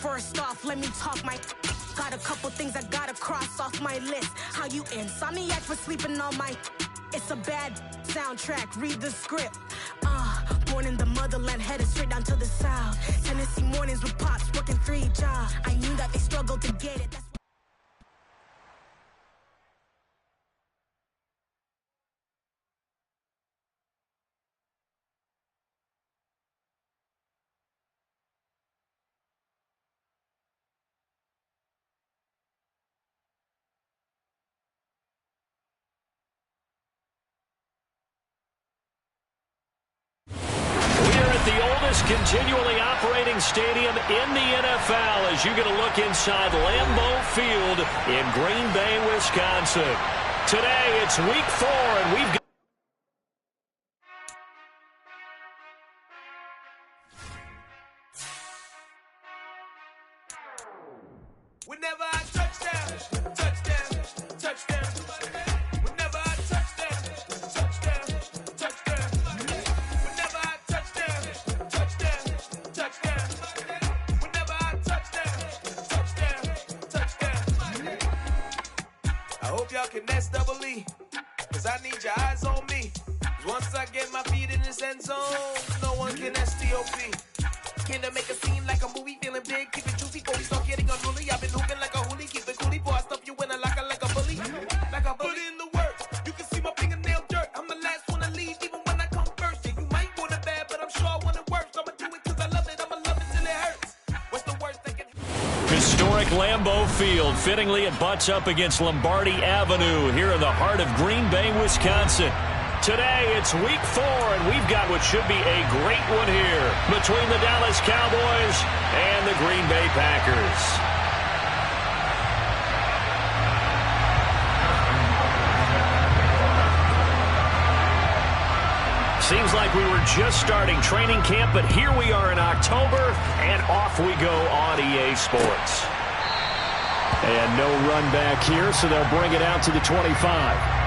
First off, let me talk my. Got a couple things I gotta cross off my list. How you insomniac for sleeping on my. It's a bad soundtrack, read the script. Born in the motherland, headed straight down to the south. Tennessee mornings with pops, working 3 jobs. I knew that they struggled to get it. That's continually operating stadium in the NFL as you get a look inside Lambeau Field in Green Bay, Wisconsin. Today, it's week 4, and we've got whenever I touchdown, touchdown, touchdown. Whenever I touchdown, touchdown, touchdown. Whenever I touchdown, touchdown, touchdown. Whenever I touchdown, touchdown, touchdown. I hope y'all can nest double E, cause I need your eyes on me. Cause once I get my feet in this end zone, no one can STOP. Can I make a scene like a movie, feeling big, keep it juicy, before we start getting unruly. I've been hooping like a hoolie, keep it coolie, boy, I stuff you in a locker like a bully. Like a bully. Put in the work, you can see my fingernail dirt. I'm the last one to leave, even when I come first. Yeah, you might want it bad, but I'm sure I want it worse. I'ma do it cause I love it, I'ma love it till it hurts. What's the worst that can... Historic Lambeau Field. Fittingly, it butts up against Lombardi Avenue here in the heart of Green Bay, Wisconsin. Today, it's week 4, and we've got what should be a great one here between the Dallas Cowboys and the Green Bay Packers. Seems like we were just starting training camp, but here we are in October, and off we go on EA Sports. And no run back here, so they'll bring it out to the 25.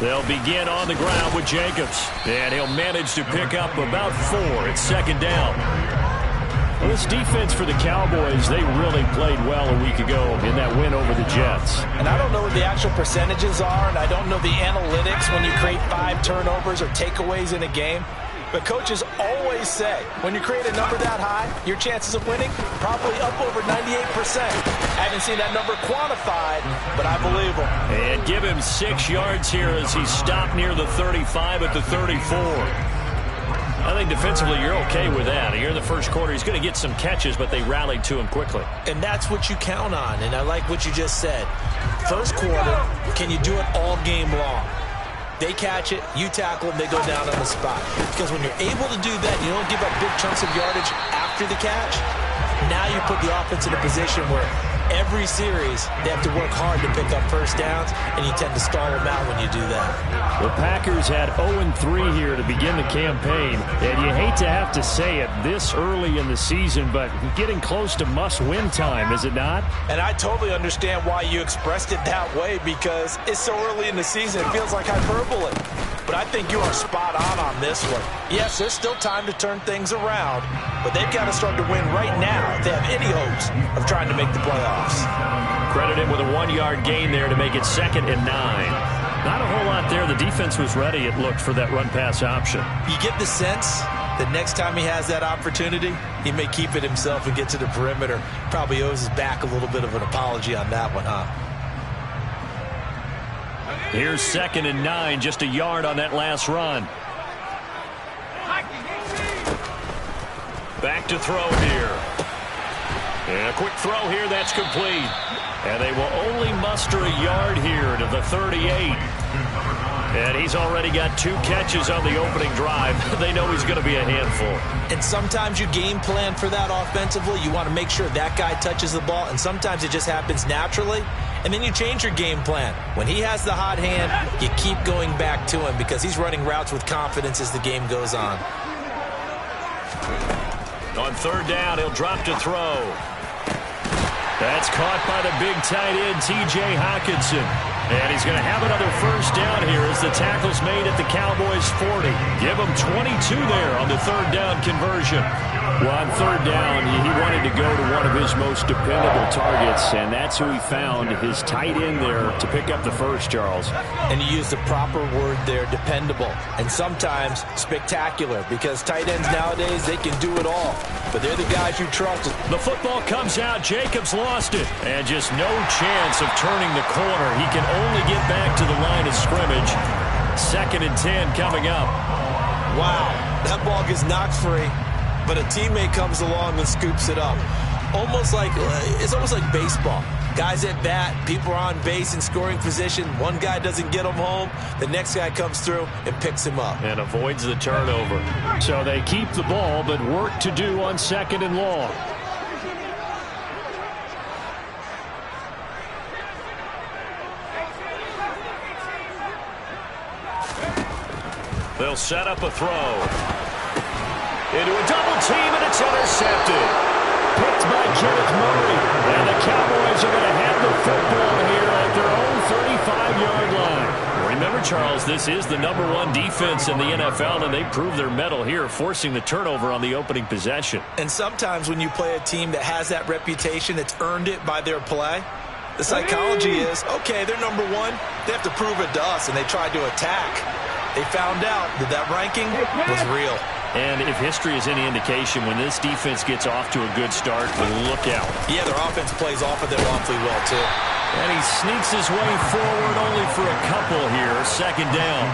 They'll begin on the ground with Jacobs, and he'll manage to pick up about 4. It's second down. Well, this defense for the Cowboys, they really played well a week ago in that win over the Jets. And I don't know what the actual percentages are, and I don't know the analytics when you create 5 turnovers or takeaways in a game. But coaches always say, when you create a number that high, your chances of winning probably up over 98%. Haven't seen that number quantified, but I believe him. And give him 6 yards here as he stopped near the 35 at the 34. I think defensively you're okay with that. Here in the first quarter, he's going to get some catches, but they rallied to him quickly. And that's what you count on, and I like what you just said. First quarter, can you do it all game long? They catch it, you tackle them, they go down on the spot. Because when you're able to do that, you don't give up big chunks of yardage after the catch. Now you put the offense in a position where every series they have to work hard to pick up first downs, and you tend to stall them out when you do that. The Packers had 0-3 here to begin the campaign, and you hate to have to say it this early in the season, but getting close to must-win time, is it not? And I totally understand why you expressed it that way, because it's so early in the season, it feels like hyperbole. But I think you are spot on this one. Yes, there's still time to turn things around, but they've got to start to win right now if they have any hopes of trying to make the playoffs. Credit him with a 1-yard gain there to make it 2nd and 9. Not a whole lot there. The defense was ready, it looked, for that run-pass option. You get the sense that next time he has that opportunity, he may keep it himself and get to the perimeter. Probably owes his back a little bit of an apology on that one, huh? Here's 2nd and 9, just a yard on that last run. Back to throw here. And a quick throw here, that's complete. And they will only muster a yard here to the 38. And he's already got 2 catches on the opening drive. They know he's going to be a handful. And sometimes you game plan for that offensively. You want to make sure that guy touches the ball, and sometimes it just happens naturally. And then you change your game plan. When he has the hot hand, you keep going back to him because he's running routes with confidence as the game goes on. On 3rd down, he'll drop to throw. That's caught by the big tight end, T.J. Hockenson. And he's going to have another first down here as the tackle's made at the Cowboys' 40. Give him 22 there on the 3rd down conversion. Well, on 3rd down, he wanted to go to one of his most dependable targets, and that's who he found, his tight end there, to pick up the first, Charles. And you use the proper word there, dependable, and sometimes spectacular, because tight ends nowadays, they can do it all. But they're the guys you trust. The football comes out. Jacobs lost it. And just no chance of turning the corner. He can only get back to the line of scrimmage. 2nd and 10 coming up. Wow, that ball gets knocked free, but a teammate comes along and scoops it up. It's almost like baseball. Guys at bat, people are on base in scoring position. One guy doesn't get him home. The next guy comes through and picks him up. And avoids the turnover. So they keep the ball, but work to do on 2nd and long. They'll set up a throw. Into a double team, and it's intercepted. Picked by Kenneth Murray. And the Cowboys are going to have the football here at their own 35-yard line. Remember, Charles, this is the #1 defense in the NFL, and they prove their mettle here, forcing the turnover on the opening possession. And sometimes when you play a team that has that reputation, it's earned it by their play. The psychology is, okay, they're #1. They have to prove it to us, and they tried to attack. They found out that that ranking was real. And if history is any indication, when this defense gets off to a good start, look out. Yeah, their offense plays off of them awfully well, too. And he sneaks his way forward only for a couple here. 2nd down.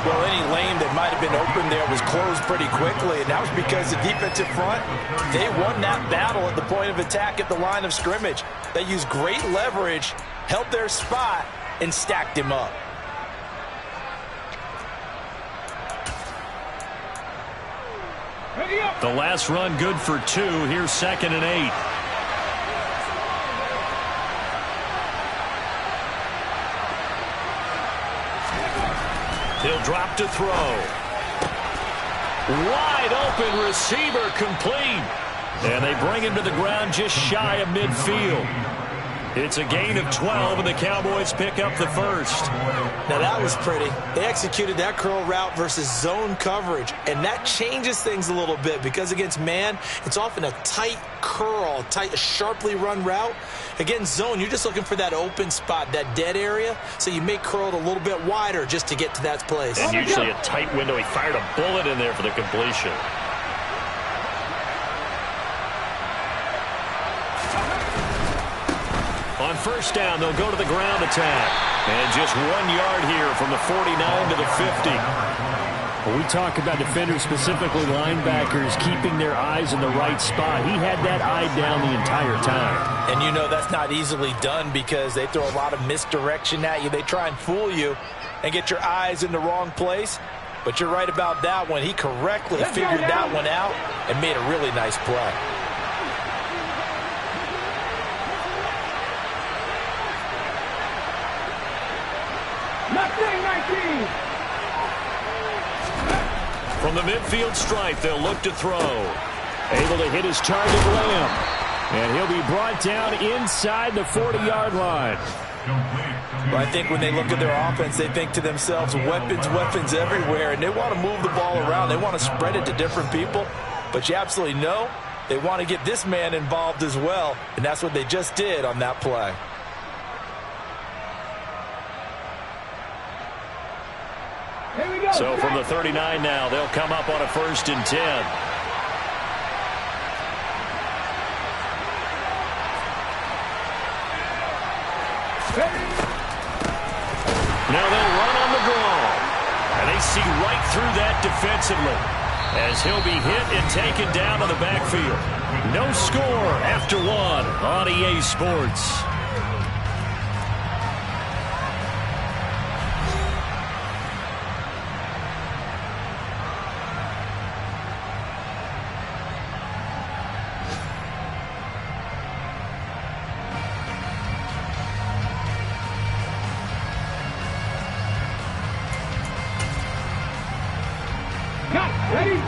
Well, any lane that might have been open there was closed pretty quickly, and that was because the defensive front, they won that battle at the point of attack at the line of scrimmage. They used great leverage, held their spot, and stacked him up. The last run good for 2. Here's 2nd and 8. He'll drop to throw. Wide open receiver complete. And they bring him to the ground just shy of midfield. It's a gain of 12, and the Cowboys pick up the first. Now, that was pretty. They executed that curl route versus zone coverage, and that changes things a little bit because against man, it's often a tight curl, tight, sharply run route. Against zone, you're just looking for that open spot, that dead area, so you may curl it a little bit wider just to get to that place. And usually a tight window. He fired a bullet in there for the completion. On first down, they'll go to the ground attack. And just 1 yard here from the 49 to the 50. Well, we talk about defenders, specifically linebackers, keeping their eyes in the right spot. He had that eye down the entire time. And you know that's not easily done because they throw a lot of misdirection at you. They try and fool you and get your eyes in the wrong place. But you're right about that one. He correctly figured that one out and made a really nice play. From the midfield stripe, they'll look to throw. Able to hit his target, Lamb. And he'll be brought down inside the 40-yard line. Well, I think when they look at their offense, they think to themselves, weapons, weapons everywhere, and they want to move the ball around. They want to spread it to different people. But you absolutely know they want to get this man involved as well, and that's what they just did on that play. So from the 39 now, they'll come up on a 1st and 10. Now they'll run on the draw. And they see right through that defensively as he'll be hit and taken down in the backfield. No score after 1 on EA Sports.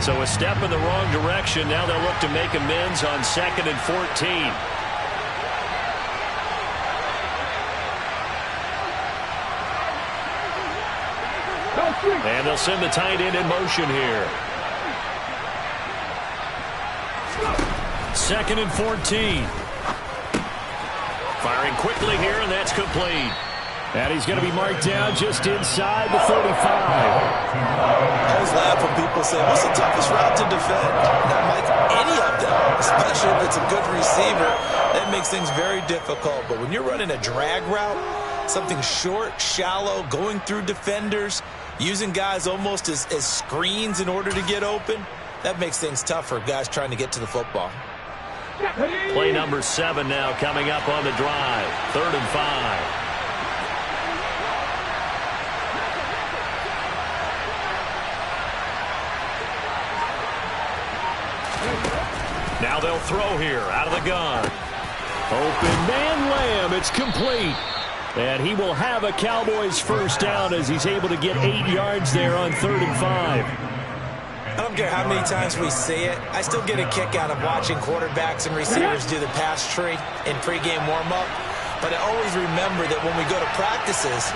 So a step in the wrong direction. Now they'll look to make amends on 2nd and 14. And they'll send the tight end in motion here. 2nd and 14. Firing quickly here, and that's complete. And he's going to be marked down just inside the 45. I always laugh when people say, what's the toughest route to defend? Not like any of them, especially if it's a good receiver. That makes things very difficult. But when you're running a drag route, something short, shallow, going through defenders, using guys almost as screens in order to get open, that makes things tough for guys trying to get to the football. Play number 7 now coming up on the drive. 3rd and 5. Now they'll throw here out of the gun. Open man Lamb. It's complete. And he will have a Cowboys first down as he's able to get 8 yards there on 3rd and 5. I don't care how many times we see it. I still get a kick out of watching quarterbacks and receivers do the pass tree in pregame warm-up. But I always remember that when we go to practices,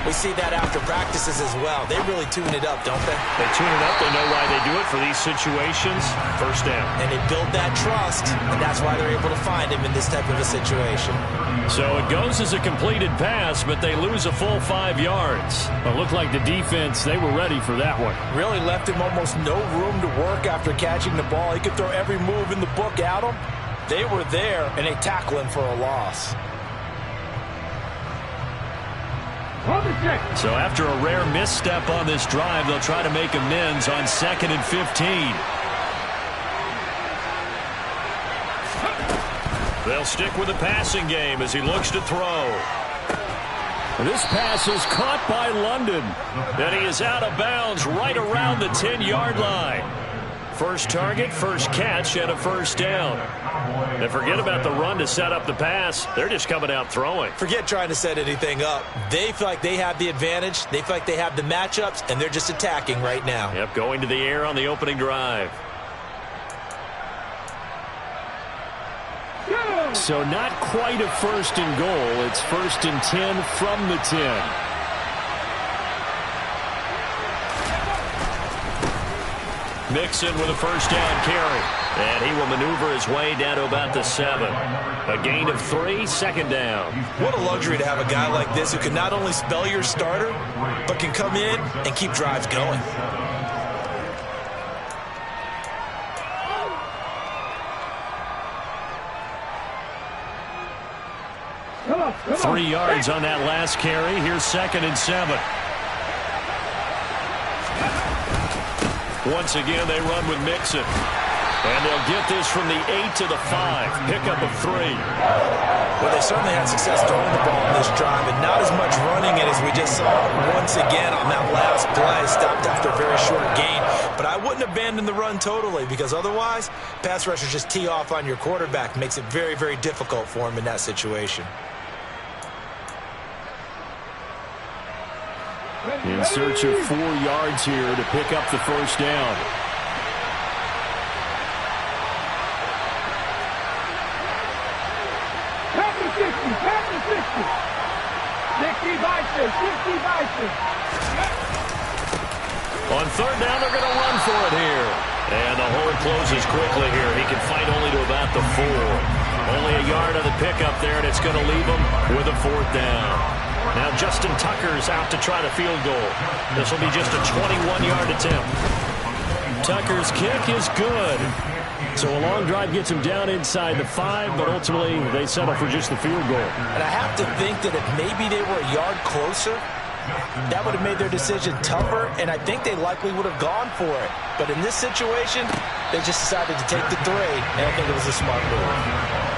we see that after practices as well. They really tune it up, don't they? They tune it up. They know why they do it for these situations. First down. And they build that trust, and that's why they're able to find him in this type of a situation. So it goes as a completed pass, but they lose a full 5 yards. It looked like the defense, they were ready for that one. Really left him almost no room to work after catching the ball. He could throw every move in the book at him. They were there, and they tackle him for a loss. So after a rare misstep on this drive, they'll try to make amends on 2nd and 15. They'll stick with the passing game as he looks to throw. This pass is caught by London. And he is out of bounds right around the 10-yard line. First target, first catch, and a first down. And forget about the run to set up the pass. They're just coming out throwing. Forget trying to set anything up. They feel like they have the advantage. They feel like they have the matchups, and they're just attacking right now. Yep, going to the air on the opening drive. So not quite a first and goal. It's 1st and 10 from the 10. Mixon with a first down carry. And he will maneuver his way down to about the 7. A gain of 3, 2nd down. What a luxury to have a guy like this who can not only spell your starter, but can come in and keep drives going. 3 yards on that last carry. Here's 2nd and 7. Once again, they run with Mixon. And they'll get this from the 8 to the 5. Pickup of 3. Well, they certainly had success throwing the ball on this drive, and not as much running it as we just saw once again on that last play. Stopped after a very short gain. But I wouldn't abandon the run totally, because otherwise, pass rushers just tee off on your quarterback. Makes it very, very difficult for him in that situation. In search of 4 yards here to pick up the first down. On 3rd down, they're going to run for it here. And the hole closes quickly here. He can fight only to about the 4. Only a yard on the pickup there, and it's going to leave him with a 4th down. Now Justin Tucker's out to try the field goal. This will be just a 21-yard attempt. Tucker's kick is good. So a long drive gets him down inside the 5, but ultimately they settle for just the field goal. And I have to think that if maybe they were a yard closer, that would have made their decision tougher, and I think they likely would have gone for it. But in this situation, they just decided to take the 3, and I think it was a smart move.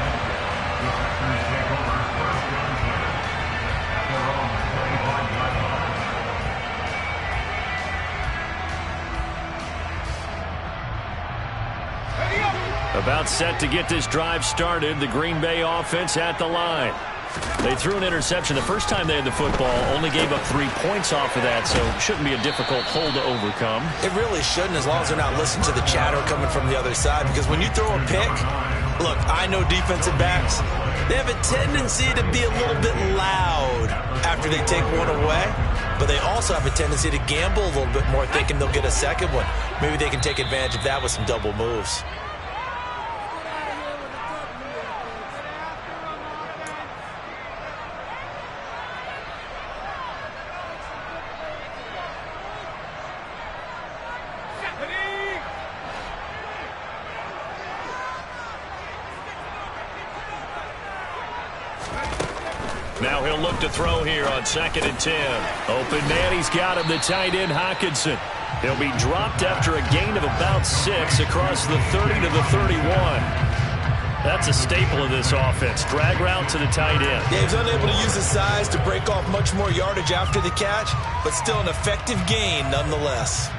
About set to get this drive started. The Green Bay offense at the line. They threw an interception the first time they had the football, only gave up 3 points off of that, so it shouldn't be a difficult hole to overcome. It really shouldn't, as long as they're not listening to the chatter coming from the other side, because when you throw a pick, look, I know defensive backs, they have a tendency to be a little bit loud after they take one away, but they also have a tendency to gamble a little bit more, thinking they'll get a second one. Maybe they can take advantage of that with some double moves. Now he'll look to throw here on 2nd and 10. Open man, he's got him, the tight end Hockenson. He'll be dropped after a gain of about 6 across the 30 to the 31. That's a staple of this offense. Drag route to the tight end. Yeah, he's unable to use his size to break off much more yardage after the catch, but still an effective gain nonetheless.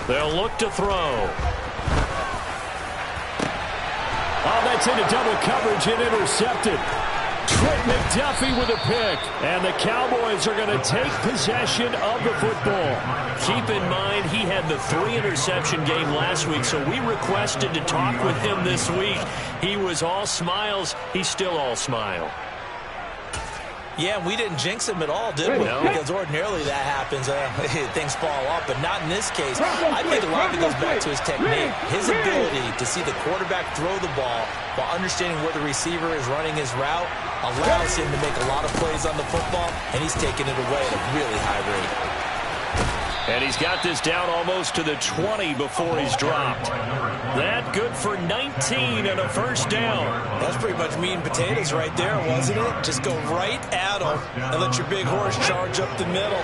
They'll look to throw. Oh, that's into double coverage and intercepted. Trent McDuffie with a pick. And the Cowboys are going to take possession of the football. Keep in mind, he had the 3-interception game last week, so we requested to talk with him this week. He was all smiles. He's still all smile. Yeah, we didn't jinx him at all, did we? No. Because ordinarily that happens. Things fall off, but not in this case. I think a lot of it goes back to his technique. His ability to see the quarterback throw the ball while understanding where the receiver is running his route allows him to make a lot of plays on the football, and he's taking it away at a really high rate. And he's got this down almost to the 20 before he's dropped. That good for 19 and a first down. That's pretty much meat and potatoes right there, wasn't it? Just go right at him and let your big horse charge up the middle.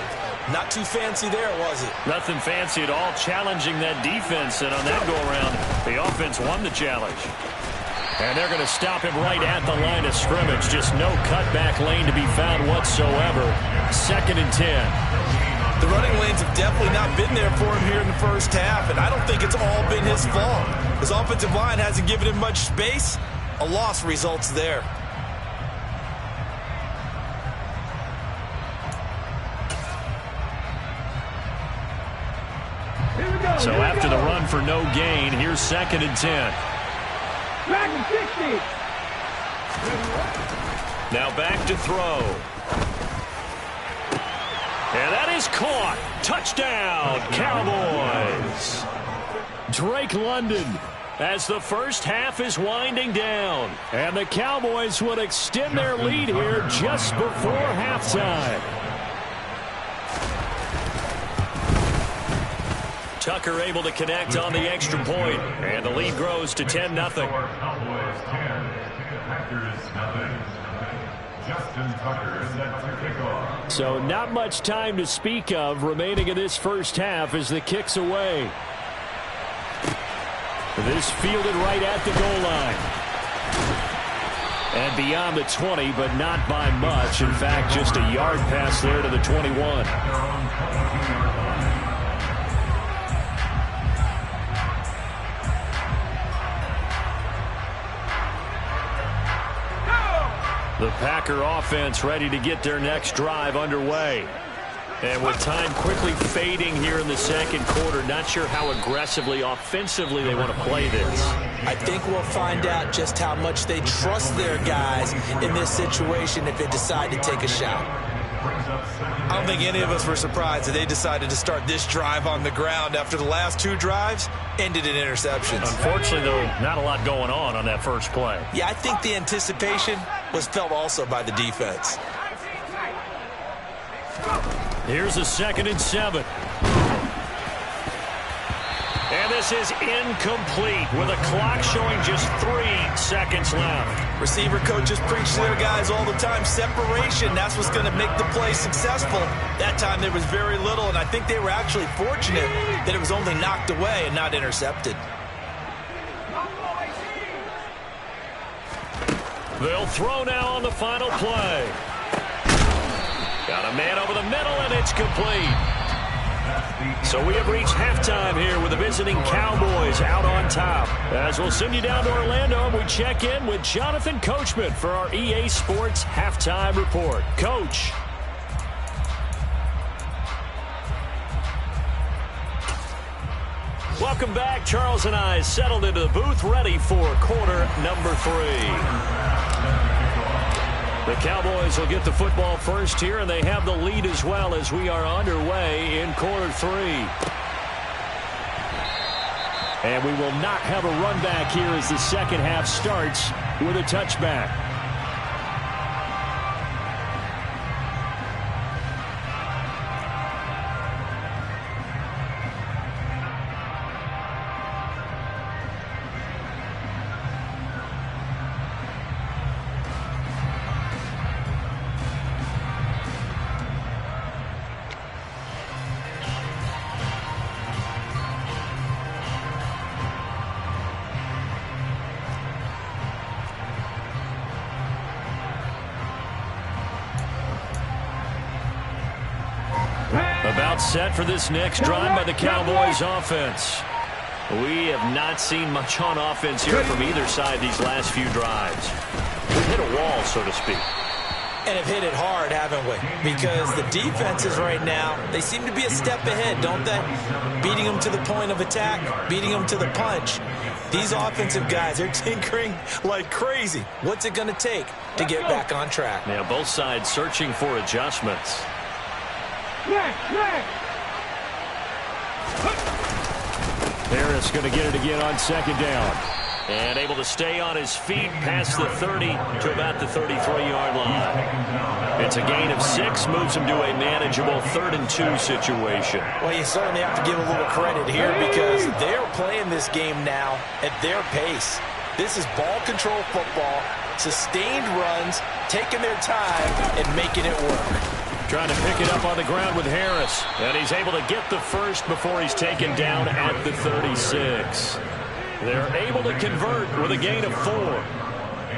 Not too fancy there, was it? Nothing fancy at all, challenging that defense. And on that go-around, the offense won the challenge. And they're going to stop him right at the line of scrimmage. Just no cutback lane to be found whatsoever. 2nd and 10. The running lanes have definitely not been there for him here in the first half, and I don't think it's all been his fault. His offensive line hasn't given him much space. A loss results there. So after the run for no gain, here's 2nd and 10. Back to 60. Now back to throw. And that is caught. Touchdown, Cowboys. Drake London as the first half is winding down. And the Cowboys will extend their lead here just before halftime. Tucker able to connect on the extra point, and the lead grows to 10-0. So not much time to speak of remaining in this first half as the kick's away. This fielded right at the goal line. And beyond the 20, but not by much. In fact, just a yard pass there to the 21. The Packer offense ready to get their next drive underway. And with time quickly fading here in the second quarter, not sure how aggressively, offensively they want to play this. I think we'll find out just how much they trust their guys in this situation if they decide to take a shot. I don't think any of us were surprised that they decided to start this drive on the ground after the last 2 drives ended in interceptions. Unfortunately, though, not a lot going on that first play. Yeah, I think the anticipation was felt also by the defense. Here's a 2nd and 7. And this is incomplete with a clock showing just 3 seconds left. Receiver coaches preach to their guys all the time. Separation, that's what's going to make the play successful. That time there was very little, and I think they were actually fortunate that it was only knocked away and not intercepted. They'll throw now on the final play. Got a man over the middle, and it's complete. So we have reached halftime here with the visiting Cowboys out on top. As we'll send you down to Orlando, and we check in with Jonathan Coachman for our EA Sports Halftime Report. Coach. Welcome back. Charles and I settled into the booth, ready for quarter number 3. The Cowboys will get the football first here, and they have the lead as well as we are underway in quarter 3. And we will not have a run back here as the second half starts with a touchback. About set for this next drive by the Cowboys offense. We have not seen much on offense here from either side these last few drives. We've hit a wall, so to speak. And have hit it hard, haven't we? Because the defenses right now, they seem to be a step ahead, don't they? Beating them to the point of attack, beating them to the punch. These offensive guys, they're tinkering like crazy. What's it going to take to get back on track? Yeah, both sides searching for adjustments. Harris going to get it again on 2nd down. And able to stay on his feet past the 30 to about the 33-yard line. It's a gain of 6, moves him to a manageable 3rd and 2 situation. Well, you certainly have to give a little credit here because they're playing this game now at their pace. This is ball control football, sustained runs, taking their time and making it work. Trying to pick it up on the ground with Harris. And he's able to get the first before he's taken down at the 36. They're able to convert with a gain of 4.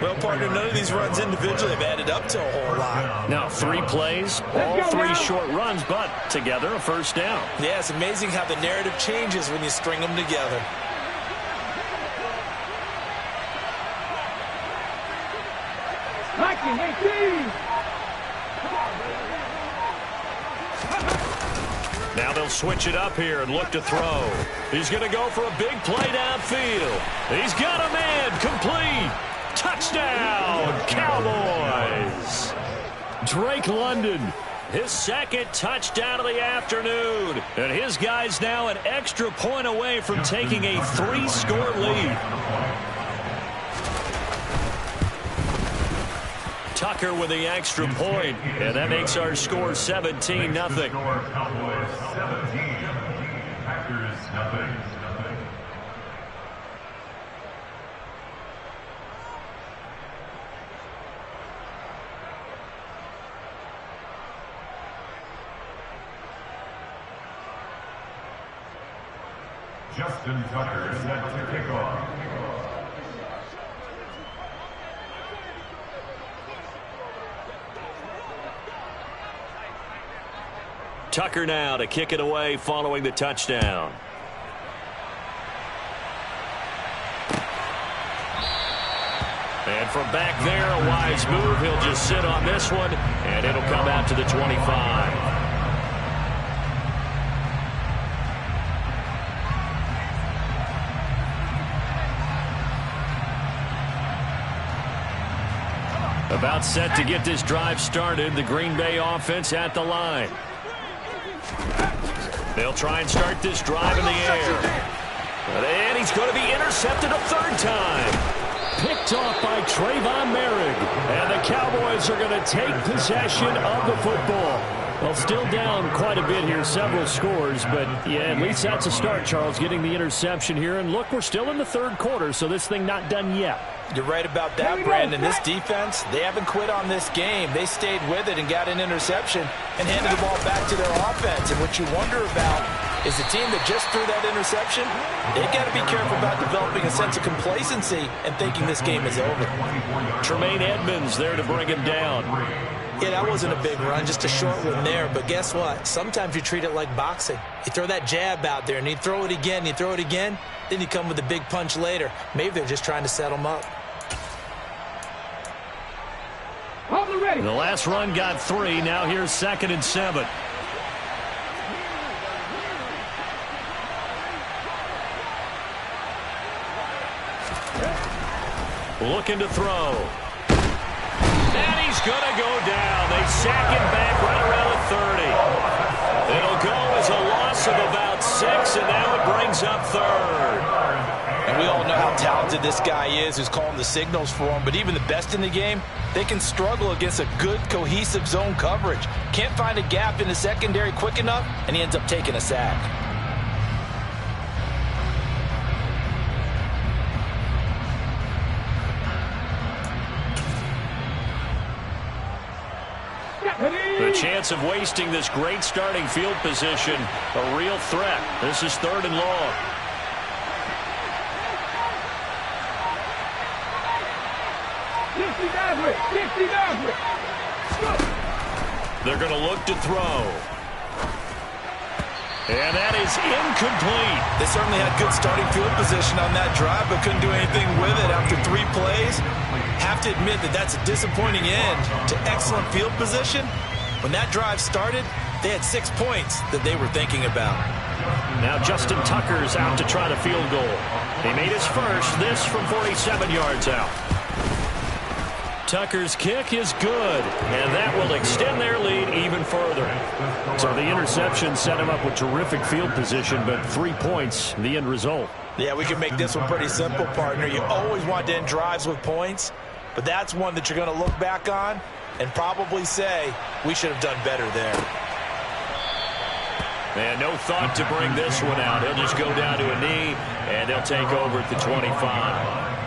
Well, partner, none of these runs individually have added up to a whole lot. Now 3 plays, all 3 short runs, but together a first down. Yeah, it's amazing how the narrative changes when you string them together. Now they'll switch it up here and look to throw. He's going to go for a big play downfield. He's got a man, complete. Touchdown, Cowboys. Drake London, his second touchdown of the afternoon. And his guys now an extra point away from taking a 3-score lead. Tucker with the extra point, and that makes our score 17-0. Cowboys 17, Packers nothing. Justin Tucker set to kick off. Tucker now to kick it away following the touchdown. And from back there, a wise move. He'll just sit on this one, and it'll come out to the 25. About set to get this drive started. The Green Bay offense at the line. They'll try and start this drive in the air. And he's going to be intercepted a third time. Picked off by Trayvon Merrick. And the Cowboys are going to take possession of the football. Well, still down quite a bit here, several scores. But, yeah, at least that's a start, Charles, getting the interception here. And, look, we're still in the third quarter, so this thing not done yet. You're right about that, Brandon. This defense, they haven't quit on this game. They stayed with it and got an interception and handed the ball back to their offense. And what you wonder about is the team that just threw that interception, they've got to be careful about developing a sense of complacency and thinking this game is over. Tremaine Edmonds there to bring him down. Yeah, that wasn't a big run, just a short one there. But guess what? Sometimes you treat it like boxing. You throw that jab out there, and you throw it again, you throw it again, then you come with a big punch later. Maybe they're just trying to set them up. The last run got 3. Now here's 2nd and 7. Looking to throw. And he's going to go down. They sack him back right around the 30. It'll go as a loss of about 6, and now it brings up 3rd. And we all know how talented this guy is who's calling the signals for him. But even the best in the game, they can struggle against a good, cohesive zone coverage. Can't find a gap in the secondary quick enough, and he ends up taking a sack. The chance of wasting this great starting field position, a real threat. This is 3rd and long. They're going to look to throw. And that is incomplete. They certainly had good starting field position on that drive, but couldn't do anything with it after 3 plays. Have to admit that that's a disappointing end to excellent field position. When that drive started, they had 6 points that they were thinking about. Now Justin Tucker's out to try the field goal. He made his first, this from 47 yards out. Tucker's kick is good, and that will extend their lead even further. So the interception set him up with terrific field position, but 3 points, the end result. Yeah, we can make this one pretty simple, partner. You always want to end drives with points, but that's one that you're going to look back on and probably say, we should have done better there. And no thought to bring this one out. He'll just go down to a knee, and they'll take over at the 25.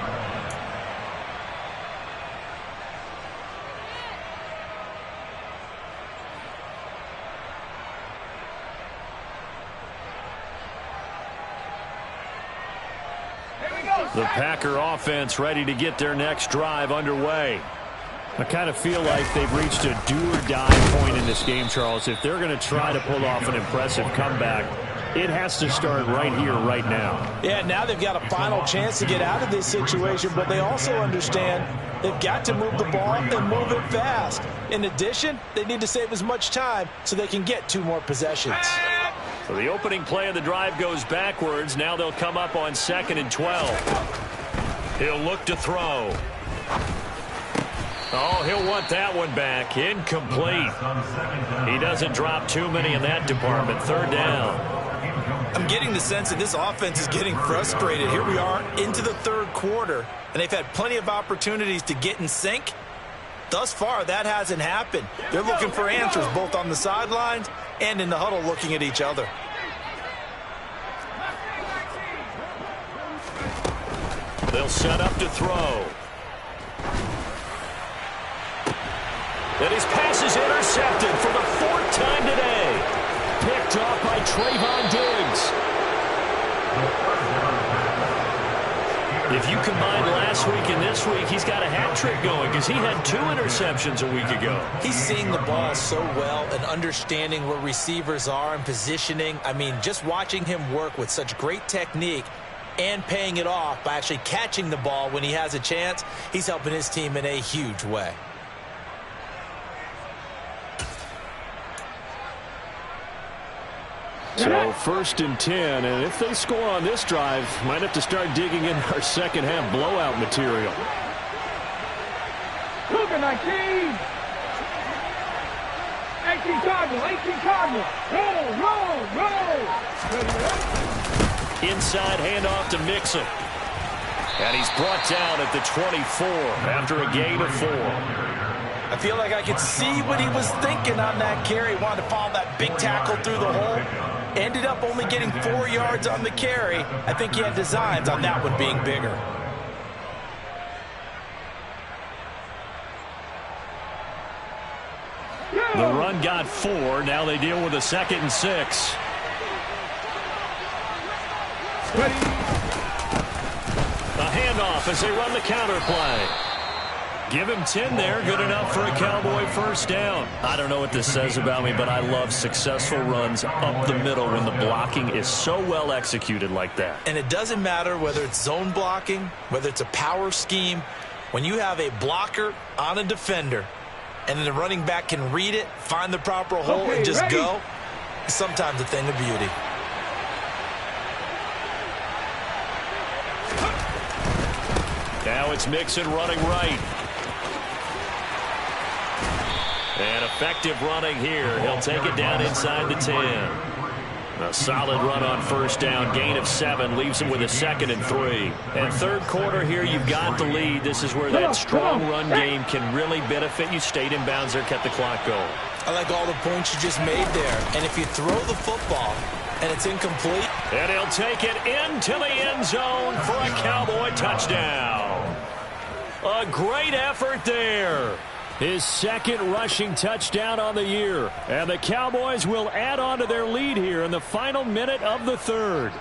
The Packer offense ready to get their next drive underway. I kind of feel like they've reached a do-or-die point in this game, Charles. If they're going to try to pull off an impressive comeback, it has to start right here, right now. Yeah, now they've got a final chance to get out of this situation, but they also understand they've got to move the ball and move it fast. In addition, they need to save as much time so they can get 2 more possessions. So the opening play of the drive goes backwards. Now they'll come up on 2nd and 12. He'll look to throw. Oh, he'll want that one back. Incomplete. He doesn't drop too many in that department. 3rd down. I'm getting the sense that this offense is getting frustrated. Here we are into the 3rd quarter, and they've had plenty of opportunities to get in sync. Thus far, that hasn't happened. They're looking for answers both on the sidelines and in the huddle looking at each other. They'll set up to throw. And his pass is intercepted for the 4th time today. Picked off by Trayvon Diggs. If you combine last week and this week, he's got a hat trick going because he had 2 interceptions a week ago. He's seeing the ball so well and understanding where receivers are and positioning. I mean, just watching him work with such great technique and paying it off by actually catching the ball when he has a chance, he's helping his team in a huge way. So 1st and 10, and if they score on this drive, might have to start digging in our second half blowout material. Look at 19. 18 Cardinal, 18 Cardinal. Roll. Inside handoff to Mixon. And he's brought down at the 24 after a gain of 4. I feel like I could see what he was thinking on that carry. He wanted to follow that big tackle through the hole. Ended up only getting 4 yards on the carry. I think he had designs on that one being bigger. The run got 4. Now they deal with a 2nd and 6. A handoff as they run the counter play. Give him 10 there. Good enough for a Cowboy 1st down. I don't know what this says about me, but I love successful runs up the middle when the blocking is so well executed like that. And it doesn't matter whether it's zone blocking, whether it's a power scheme. When you have a blocker on a defender and then the running back can read it, find the proper hole, and just go, it's sometimes a thing of beauty. Now it's Mixon running right. And effective running here. He'll take it down inside the 10. A solid run on 1st down. Gain of 7 leaves him with a 2nd and 3. And 3rd quarter here, you've got the lead. This is where that strong run game can really benefit you. Stayed in bounds there, kept the clock going. I like all the points you just made there. And if you throw the football and it's incomplete. And he'll take it into the end zone for a Cowboy touchdown. A great effort there. His 2nd rushing touchdown on the year. And the Cowboys will add on to their lead here in the final minute of the 3rd.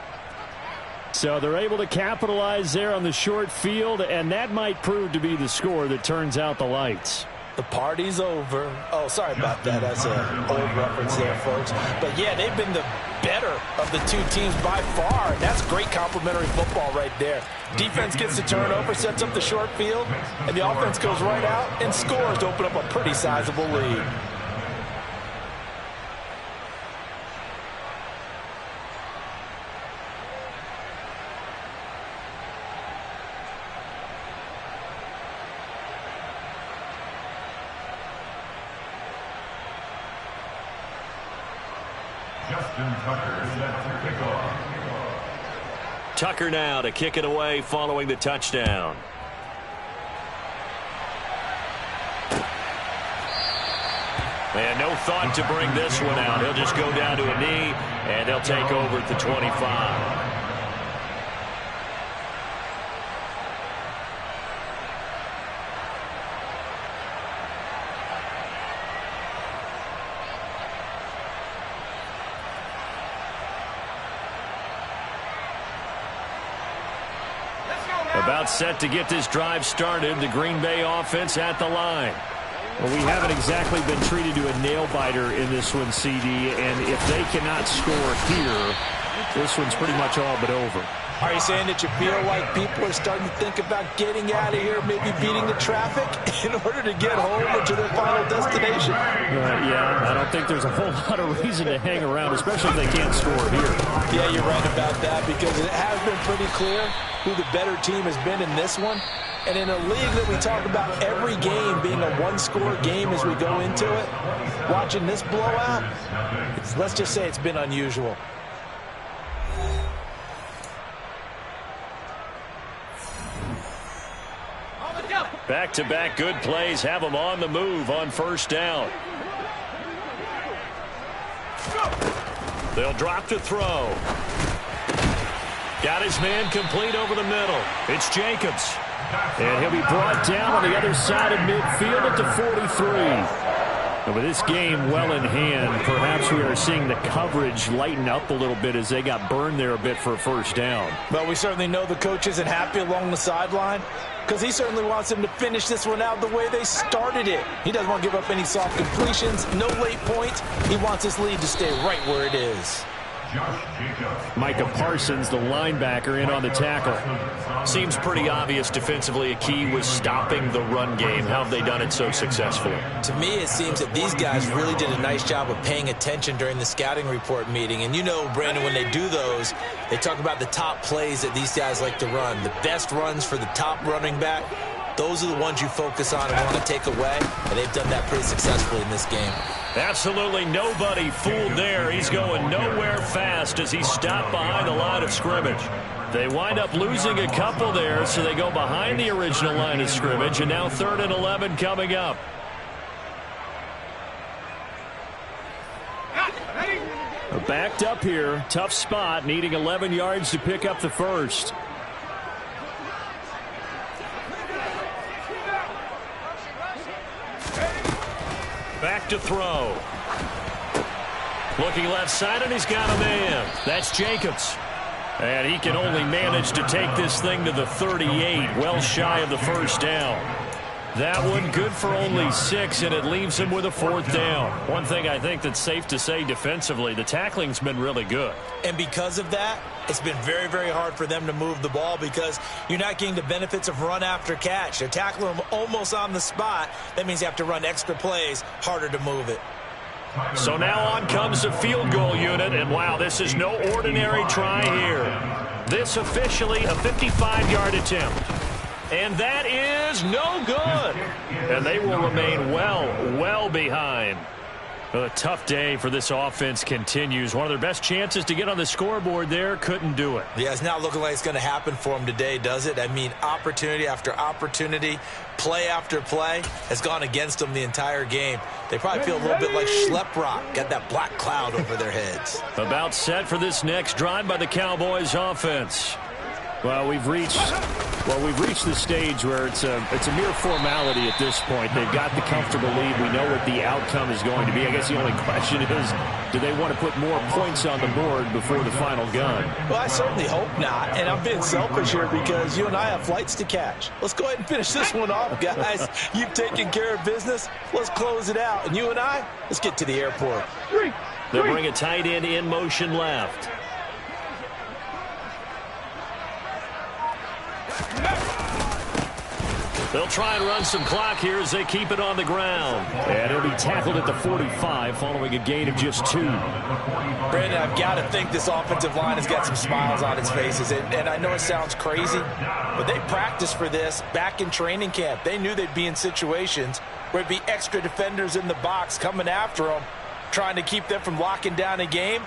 So they're able to capitalize there on the short field, and that might prove to be the score that turns out the lights. The party's over. Oh, sorry about that. That's an old reference there, folks. But, yeah, they've been the better of the 2 teams by far. And that's great complimentary football right there. Defense gets the turnover, sets up the short field, and the offense goes right out and scores to open up a pretty sizable lead. Justin Tucker set to kick off. Tucker now to kick it away following the touchdown. And no thought to bring this one out. He'll just go down to a knee, and they'll take over at the 25. Let's go, About set to get this drive started. The Green Bay offense at the line. Well, we haven't exactly been treated to a nail-biter in this one, CD, and if they cannot score here, this one's pretty much all but over. Are you saying that you feel like people are starting to think about getting out of here, maybe beating the traffic in order to get home or to their final destination? Yeah, I don't think there's a whole lot of reason to hang around, especially if they can't score here. Yeah, you're right about that, because it has been pretty clear who the better team has been in this one. And in a league that we talk about every game being a one-score game as we go into it, watching this blowout, let's just say it's been unusual. Back-to-back good plays have them on the move on first down. They'll drop to throw. Got his man complete over the middle. It's Jacobs. And he'll be brought down on the other side of midfield at the 43. And with this game well in hand, perhaps we are seeing the coverage lighten up a little bit as they got burned there a bit for a first down. But we certainly know the coach isn't happy along the sideline, because he certainly wants them to finish this one out the way they started it. He doesn't want to give up any soft completions, no late points. He wants his lead to stay right where it is. Micah Parsons, the linebacker, in on the tackle. Seems pretty obvious defensively a key was stopping the run game. How have they done it so successfully? To me, it seems that these guys really did a nice job of paying attention during the scouting report meeting. And you know, Brandon, when they do those, they talk about the top plays that these guys like to run. The best runs for the top running back, those are the ones you focus on and want to take away. And they've done that pretty successfully in this game. Absolutely nobody fooled there. He's going nowhere fast as he stopped behind the line of scrimmage. They wind up losing a couple there, so they go behind the original line of scrimmage, and now 3rd and 11 coming up. Backed up here, tough spot, needing 11 yards to pick up the first. Back to throw. Looking left side, and he's got a man. That's Jacobs. And he can only manage to take this thing to the 38, well shy of the first down. That one good for only 6, and it leaves him with a 4th down. One thing I think that's safe to say defensively, the tackling's been really good. And because of that, it's been very, very hard for them to move the ball because you're not getting the benefits of run after catch. They're tackling them almost on the spot. That means you have to run extra plays, harder to move it. So now on comes the field goal unit, and wow, this is no ordinary try here. This officially a 55-yard attempt. And that is no good. And they will remain well behind. A tough day for this offense continues. One of their best chances to get on the scoreboard there, couldn't do it. Yeah, it's not looking like it's going to happen for them today, does it? I mean, opportunity after opportunity, play after play has gone against them the entire game. They probably feel a little bit like Schlep Rock, got that black cloud over their heads. About set for this next drive by the Cowboys offense. Well, we've reached the stage where it's a mere formality at this point. They've got the comfortable lead. We know what the outcome is going to be. I guess the only question is, do they want to put more points on the board before the final gun? Well, I certainly hope not. And I'm being selfish here because you and I have flights to catch. Let's go ahead and finish this one off, guys. You've taken care of business. Let's close it out. And you and I, let's get to the airport. They'll bring a tight end in motion left. They'll try and run some clock here as they keep it on the ground. And he'll be tackled at the 45 following a gain of just 2. Brandon, I've got to think this offensive line has got some smiles on its faces. And I know it sounds crazy, but they practiced for this back in training camp. They knew they'd be in situations where it'd be extra defenders in the box coming after them, trying to keep them from locking down a game.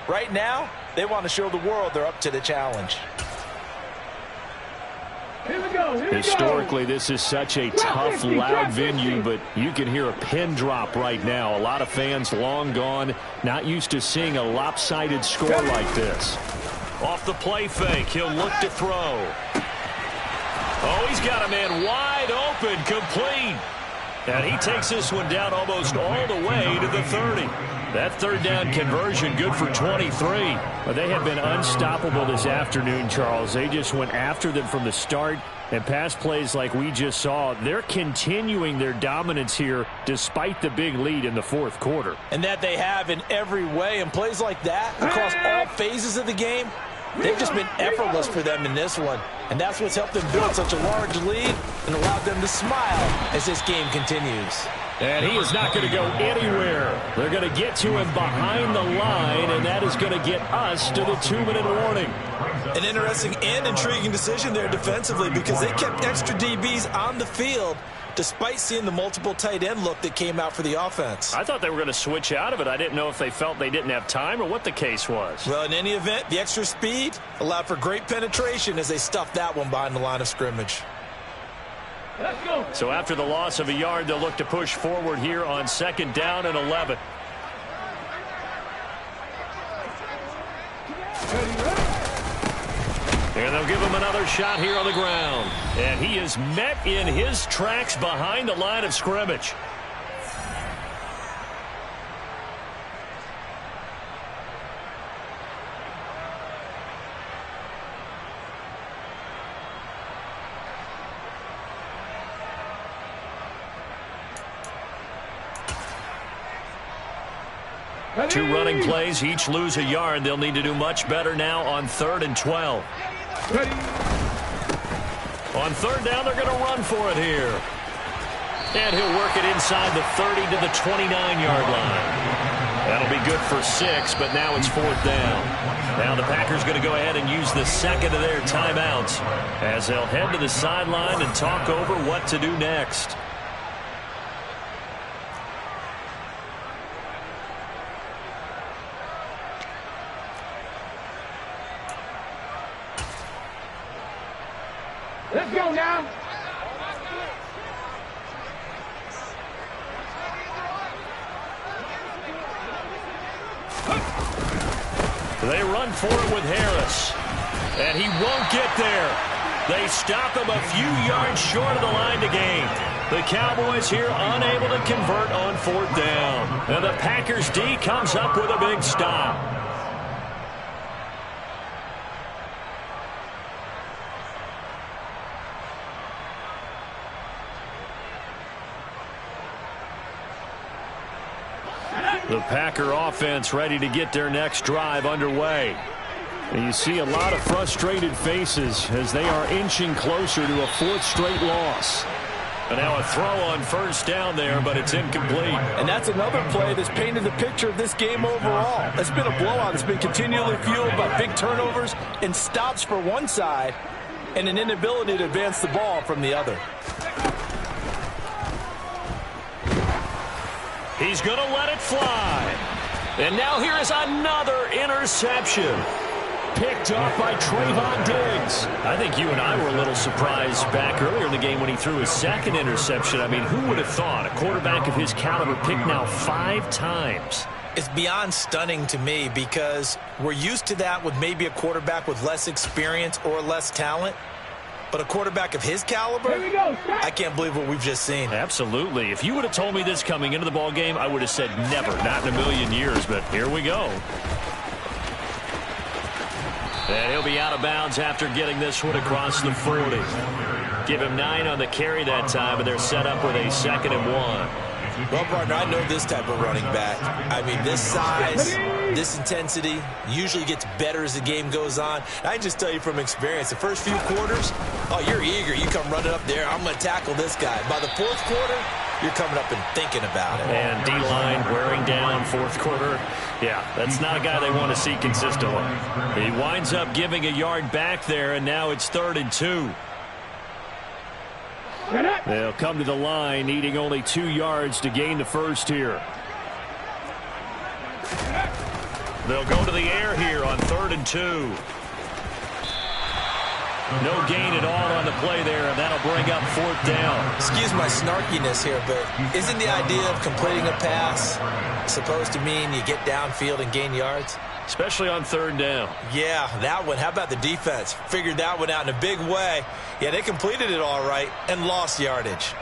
Right now, they want to show the world they're up to the challenge. Historically, this is such a tough, loud venue, but you can hear a pin drop right now. A lot of fans long gone, not used to seeing a lopsided score like this. Off the play fake, he'll look to throw. Oh, he's got a man wide open, complete. And he takes this one down almost all the way to the 30. That third down conversion good for 23. But they have been unstoppable this afternoon, Charles. They just went after them from the start. And pass plays like we just saw, they're continuing their dominance here despite the big lead in the fourth quarter. And that they have in every way. And plays like that across all phases of the game, they've just been effortless for them in this one. And that's what's helped them build such a large lead and allowed them to smile as this game continues. And he is not going to go anywhere. They're going to get to him behind the line, and that is going to get us to the 2-minute warning. An interesting and intriguing decision there defensively because they kept extra DBs on the field despite seeing the multiple tight end look that came out for the offense. I thought they were going to switch out of it. I didn't know if they felt they didn't have time or what the case was. Well, in any event, the extra speed allowed for great penetration as they stuffed that one behind the line of scrimmage. Let's go. So after the loss of a yard, they'll look to push forward here on 2nd down and 11. And they'll give him another shot here on the ground. And he is met in his tracks behind the line of scrimmage. Two running plays, each lose a yard. They'll need to do much better now on 3rd and 12. Ready. On 3rd down, they're going to run for it here. And he'll work it inside the 30 to the 29-yard line. That'll be good for 6, but now it's 4th down. Now the Packers going to go ahead and use the second of their timeouts as they'll head to the sideline and talk over what to do next. Let's go now. They run for it with Harris. And he won't get there. They stop him a few yards short of the line to gain. The Cowboys here unable to convert on 4th down. And the Packers D comes up with a big stop. The Packer offense ready to get their next drive underway. And you see a lot of frustrated faces as they are inching closer to a 4th straight loss. And now a throw on 1st down there, but it's incomplete. And that's another play that's painted the picture of this game overall. It's been a blowout. It's been continually fueled by big turnovers and stops for one side and an inability to advance the ball from the other. He's going to let it fly. And now here is another interception. Picked off by Trayvon Diggs. I think you and I were a little surprised back earlier in the game when he threw his 2nd interception. I mean, who would have thought a quarterback of his caliber picked now 5 times? It's beyond stunning to me because we're used to that with maybe a quarterback with less experience or less talent. But a quarterback of his caliber, Here we go. I can't believe what we've just seen. Absolutely. If you would have told me this coming into the ball game, I would have said never, not in a million years. But here we go. And he'll be out of bounds after getting this one across the 40. Give him 9 on the carry that time, and they're set up with a 2nd and 1. Well, partner, I know this type of running back. I mean, this size, this intensity usually gets better as the game goes on. And I can just tell you from experience, the first few quarters, oh, you're eager. You come running up there. I'm going to tackle this guy. By the 4th quarter, you're coming up and thinking about it. And D-line wearing down 4th quarter. Yeah, that's not a guy they want to see consistently. He winds up giving a yard back there, and now it's 3rd and 2. They'll come to the line, needing only 2 yards to gain the first here. They'll go to the air here on 3rd and 2. No gain at all on the play there, and that'll bring up 4th down. Excuse my snarkiness here, but isn't the idea of completing a pass supposed to mean you get downfield and gain yards? Especially on 3rd down. Yeah, that one. How about the defense? Figured that one out in a big way. Yeah, they completed it all right and lost yardage.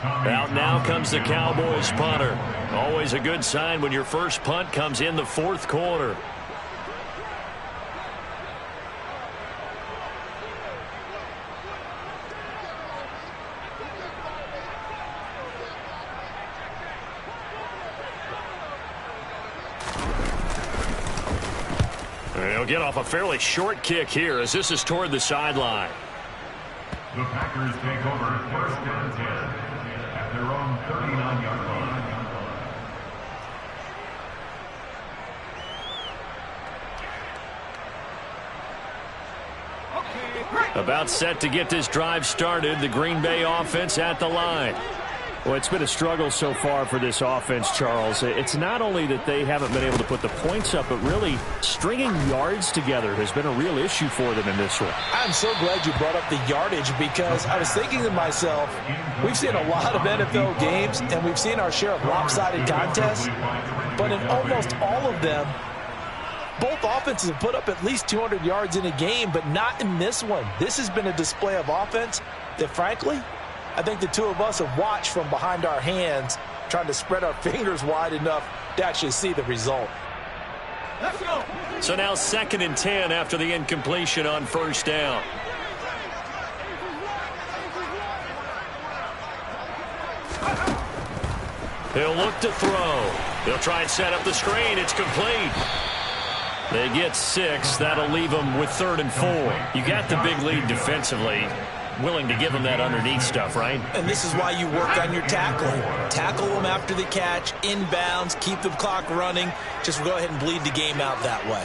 Out now comes the Cowboys punter. Always a good sign when your first punt comes in the fourth quarter. He'll get off a fairly short kick here as this is toward the sideline. The Packers take over first and 10 at their own 39-yard line. About set to get this drive started, the Green Bay offense at the line. Well, it's been a struggle so far for this offense, Charles. It's not only that they haven't been able to put the points up, but really stringing yards together has been a real issue for them in this one. I'm so glad you brought up the yardage because I was thinking to myself, we've seen a lot of NFL games and we've seen our share of lopsided contests, but in almost all of them, both offenses have put up at least 200 yards in a game, but not in this one. This has been a display of offense that, frankly, I think the two of us have watched from behind our hands, trying to spread our fingers wide enough to actually see the result. Let's go. So now 2nd and 10 after the incompletion on first down. He'll look to throw. He'll try and set up the screen. It's complete. They get 6. That'll leave them with 3rd and 4. You got the big lead defensively. Willing to give them that underneath stuff, right? And this is why you work on your tackling. Tackle them after the catch, inbounds, keep the clock running. Just go ahead and bleed the game out that way.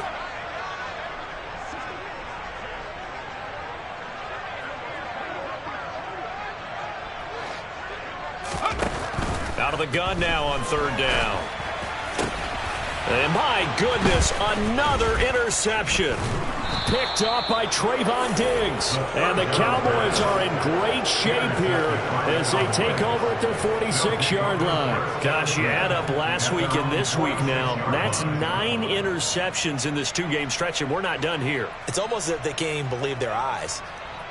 Out of the gun now on 3rd down. And my goodness, another interception. Picked up by Trayvon Diggs. And the Cowboys are in great shape here as they take over at their 46-yard line. Gosh, you add up last week and this week now. That's 9 interceptions in this 2-game stretch, and we're not done here. It's almost as if they can't even believe their eyes.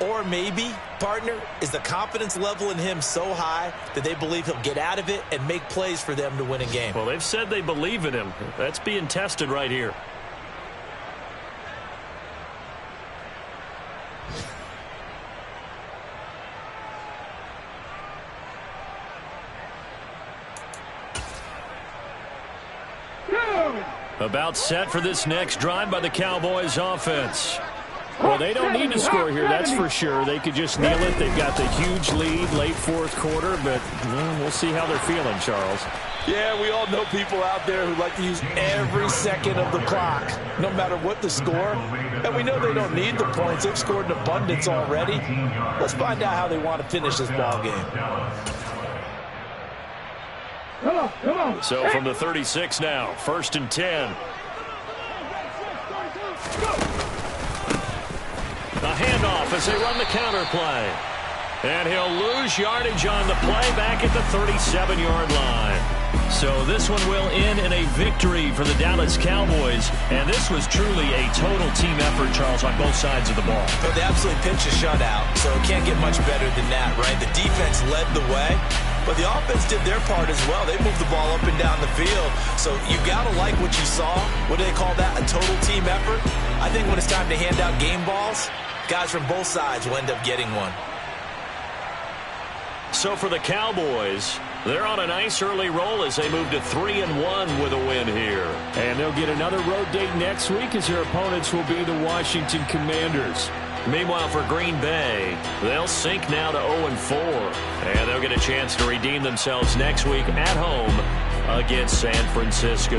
Or maybe, partner, is the confidence level in him so high that they believe he'll get out of it and make plays for them to win a game. Well, they've said they believe in him. That's being tested right here. About set for this next drive by the Cowboys offense. Well, they don't need to score here, that's for sure. They could just kneel it. They've got the huge lead late fourth quarter, but we'll see how they're feeling, Charles. Yeah, we all know people out there who like to use every second of the clock, no matter what the score. And we know they don't need the points. They've scored in abundance already. Let's find out how they want to finish this ball game. Come on. So from the 36 now, 1st and 10. A handoff as they run the counter play. And he'll lose yardage on the play back at the 37-yard line. So this one will end in a victory for the Dallas Cowboys. And this was truly a total team effort, Charles, on both sides of the ball. But they absolutely pitched a shutout, so it can't get much better than that, right? The defense led the way, but the offense did their part as well. They moved the ball up and down the field. So you got to like what you saw. What do they call that? A total team effort? I think when it's time to hand out game balls, guys from both sides will end up getting one. So for the Cowboys, they're on a nice early roll as they move to 3-1 with a win here. And they'll get another road date next week as their opponents will be the Washington Commanders. Meanwhile, for Green Bay, they'll sink now to 0-4. And they'll get a chance to redeem themselves next week at home against San Francisco.